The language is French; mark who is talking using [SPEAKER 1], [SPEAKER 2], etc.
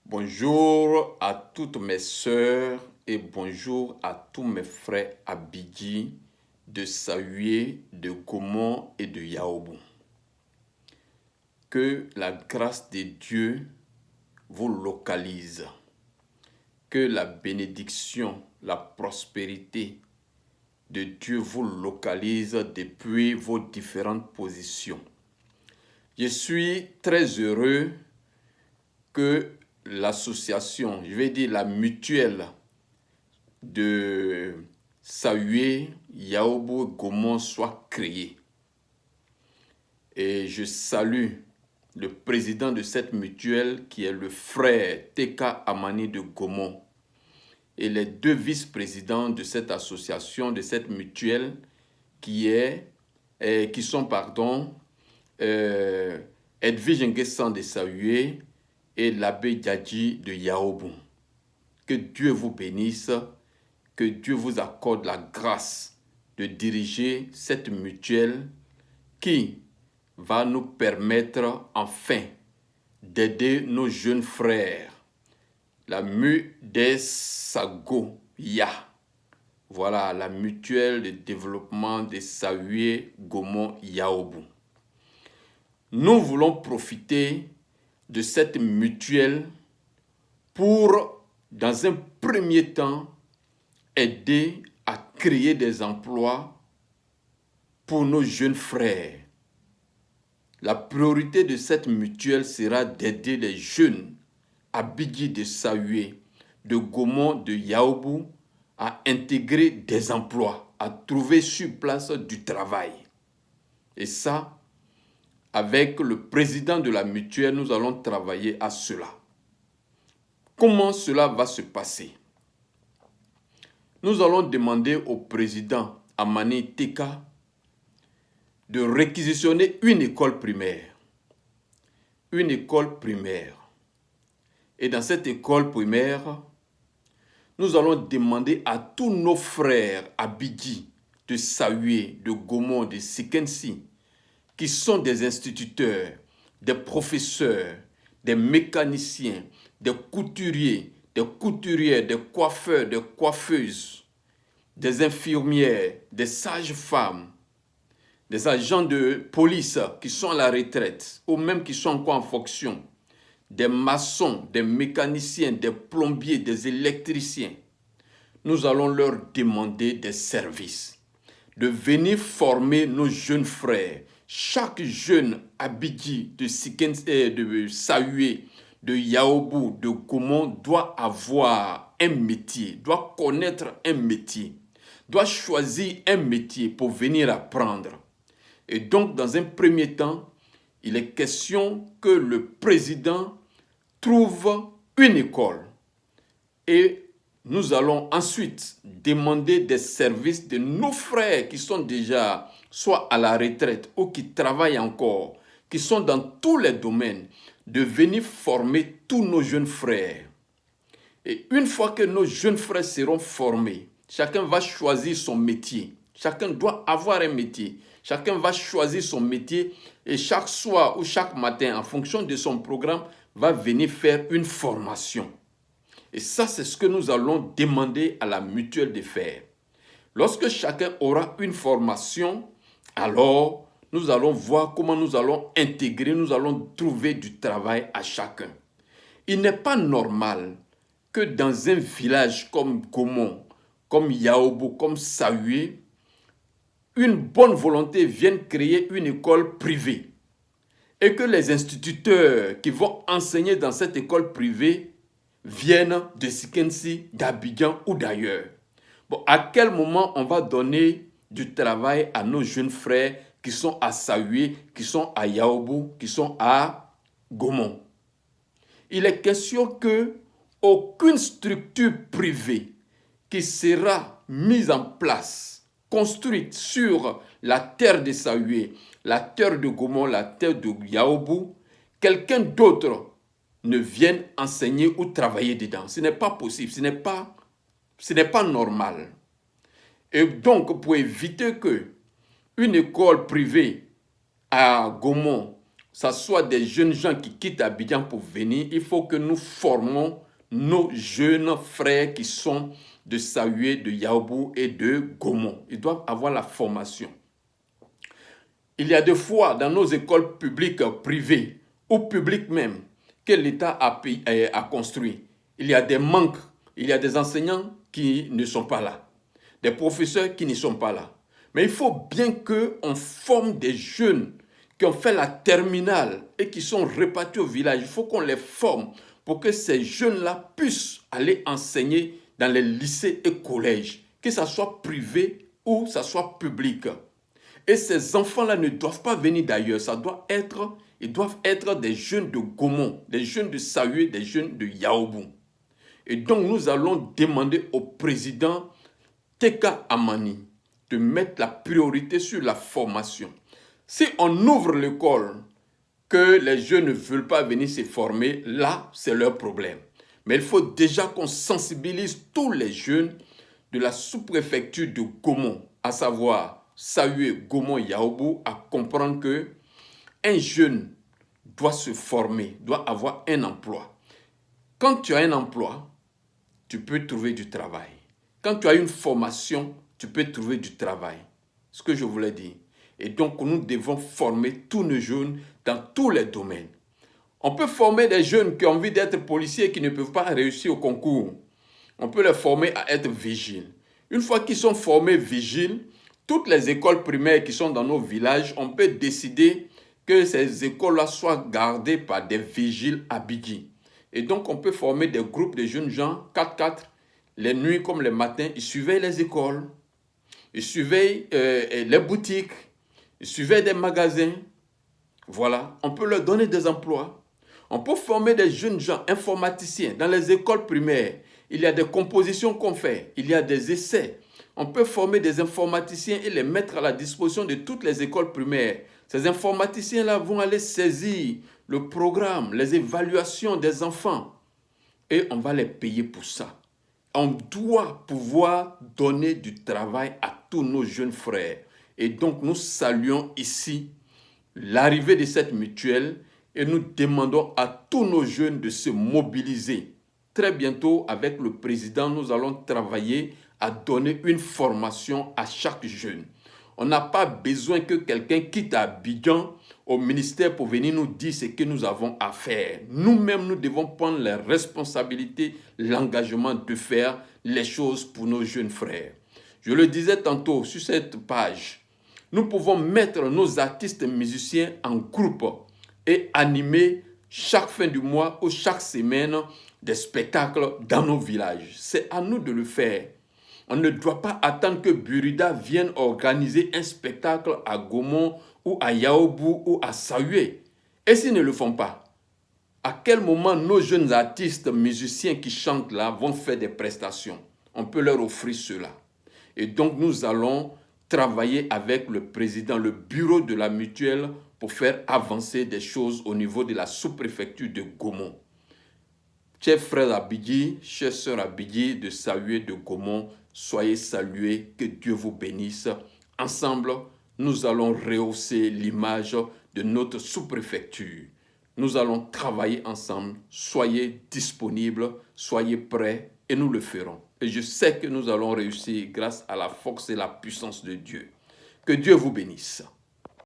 [SPEAKER 1] Bonjour à toutes mes sœurs et bonjour à tous mes frères Abidji de Sahué, de Gaumont et de Yaoubou. Que la grâce de Dieu vous localise. Que la bénédiction, la prospérité de Dieu vous localise depuis vos différentes positions. Je suis très heureux que l'association, je vais dire la mutuelle de Sahué, Yaoubou et Gaumont soit créée. Et je salue le président de cette mutuelle qui est le frère Teka Amani de Gaumont et les deux vice-présidents de cette association, de cette mutuelle qui sont Edwige Nguessan de Sahué et l'abbé Djadji de Yaoubou. Que Dieu vous bénisse, que Dieu vous accorde la grâce de diriger cette mutuelle qui va nous permettre enfin d'aider nos jeunes frères. La MUDESAGO-YA. Voilà la mutuelle de développement de Sahué, Gaumont, Yaoubou. Nous voulons profiter de cette mutuelle pour, dans un premier temps, aider à créer des emplois pour nos jeunes frères. La priorité de cette mutuelle sera d'aider les jeunes Abidji de Sahué, de Gaumont, de Yaoubou à intégrer des emplois, à trouver sur place du travail. Et ça, avec le président de la mutuelle, nous allons travailler à cela. Comment cela va se passer? Nous allons demander au président Amani Teka de réquisitionner une école primaire. Une école primaire. Et dans cette école primaire, nous allons demander à tous nos frères Abidji de Sahué, de Gaumont, de Sikensi, qui sont des instituteurs, des professeurs, des mécaniciens, des couturiers, des couturières, des coiffeurs, des coiffeuses, des infirmières, des sages-femmes, des agents de police qui sont à la retraite ou même qui sont encore en fonction, des maçons, des mécaniciens, des plombiers, des électriciens. Nous allons leur demander des services, de venir former nos jeunes frères. Chaque jeune Abidji de Sahué, de Yaoubou, de Gaumont doit avoir un métier, doit connaître un métier, doit choisir un métier pour venir apprendre. Et donc, dans un premier temps, il est question que le président trouve une école. Et nous allons ensuite demander des services de nos frères qui sont déjà soit à la retraite ou qui travaillent encore, qui sont dans tous les domaines, de venir former tous nos jeunes frères. Et une fois que nos jeunes frères seront formés, chacun va choisir son métier. Chacun doit avoir un métier. Chacun va choisir son métier et chaque soir ou chaque matin, en fonction de son programme, va venir faire une formation. Et ça, c'est ce que nous allons demander à la mutuelle de faire. Lorsque chacun aura une formation, alors nous allons voir comment nous allons intégrer, nous allons trouver du travail à chacun. Il n'est pas normal que dans un village comme Gaumont, comme Yaoubou, comme Sahué, une bonne volonté vienne créer une école privée et que les instituteurs qui vont enseigner dans cette école privée viennent de Sikensi, d'Abidjan ou d'ailleurs. Bon, à quel moment on va donner du travail à nos jeunes frères qui sont à Sahué, qui sont à Yaoubou, qui sont à Gaumont? Il est question que aucune structure privée qui sera mise en place, construite sur la terre de Sahué, la terre de Gaumont, la terre de Yaoubou, quelqu'un d'autre ne vienne enseigner ou travailler dedans. Ce n'est pas possible, ce n'est pas normal. Et donc, pour éviter que une école privée à Gaumont ça soit des jeunes gens qui quittent Abidjan pour venir, il faut que nous formons nos jeunes frères qui sont de Sahué, de Yaoubou et de Gaumont. Ils doivent avoir la formation. Il y a des fois dans nos écoles publiques, privées ou publiques même, que l'État a construit. Il y a des manques, il y a des enseignants qui ne sont pas là, des professeurs qui ne sont pas là. Mais il faut bien qu'on forme des jeunes qui ont fait la terminale et qui sont répartis au village. Il faut qu'on les forme pour que ces jeunes-là puissent aller enseigner dans les lycées et collèges, que ce soit privé ou ça soit public. Et ces enfants-là ne doivent pas venir d'ailleurs. Ils doivent être des jeunes de Gaumont, des jeunes de Sahué, des jeunes de Yaoubou. Et donc nous allons demander au président Teka Amani de mettre la priorité sur la formation. Si on ouvre l'école, que les jeunes ne veulent pas venir se former, là, c'est leur problème. Mais il faut déjà qu'on sensibilise tous les jeunes de la sous-préfecture de Gaumont, à savoir Sahué, Gaumont, Yaoubou, à comprendre que un jeune doit se former, doit avoir un emploi. Quand tu as un emploi, tu peux trouver du travail. Quand tu as une formation, tu peux trouver du travail. Ce que je voulais dire. Et donc, nous devons former tous nos jeunes dans tous les domaines. On peut former des jeunes qui ont envie d'être policiers et qui ne peuvent pas réussir au concours. On peut les former à être vigiles. Une fois qu'ils sont formés vigiles, toutes les écoles primaires qui sont dans nos villages, on peut décider que ces écoles-là soient gardées par des vigiles abidis. Et donc, on peut former des groupes de jeunes gens, 4-4, les nuits comme les matins, ils surveillent les écoles, ils surveillent les boutiques, ils surveillent des magasins. Voilà, on peut leur donner des emplois. On peut former des jeunes gens informaticiens dans les écoles primaires. Il y a des compositions qu'on fait, il y a des essais. On peut former des informaticiens et les mettre à la disposition de toutes les écoles primaires. Ces informaticiens-là vont aller saisir le programme, les évaluations des enfants. Et on va les payer pour ça. On doit pouvoir donner du travail à tous nos jeunes frères. Et donc nous saluons ici l'arrivée de cette mutuelle et nous demandons à tous nos jeunes de se mobiliser. Très bientôt, avec le président, nous allons travailler à donner une formation à chaque jeune. On n'a pas besoin que quelqu'un quitte Abidjan au ministère pour venir nous dire ce que nous avons à faire. Nous-mêmes, nous devons prendre les responsabilités, l'engagement de faire les choses pour nos jeunes frères. Je le disais tantôt sur cette page, nous pouvons mettre nos artistes musiciens en groupe et animer chaque fin du mois ou chaque semaine des spectacles dans nos villages. C'est à nous de le faire. On ne doit pas attendre que Burida vienne organiser un spectacle à Gaumont ou à Yaoubou ou à Sahué. Et s'ils ne le font pas, à quel moment nos jeunes artistes musiciens qui chantent là vont faire des prestations? On peut leur offrir cela. Et donc nous allons travailler avec le président, le bureau de la mutuelle pour faire avancer des choses au niveau de la sous-préfecture de Gaumont. Chers frères Abidji, chères sœurs Abidji de Sahué, de Gaumont, soyez salués, que Dieu vous bénisse. Ensemble, nous allons rehausser l'image de notre sous-préfecture. Nous allons travailler ensemble. Soyez disponibles, soyez prêts et nous le ferons. Et je sais que nous allons réussir grâce à la force et la puissance de Dieu. Que Dieu vous bénisse.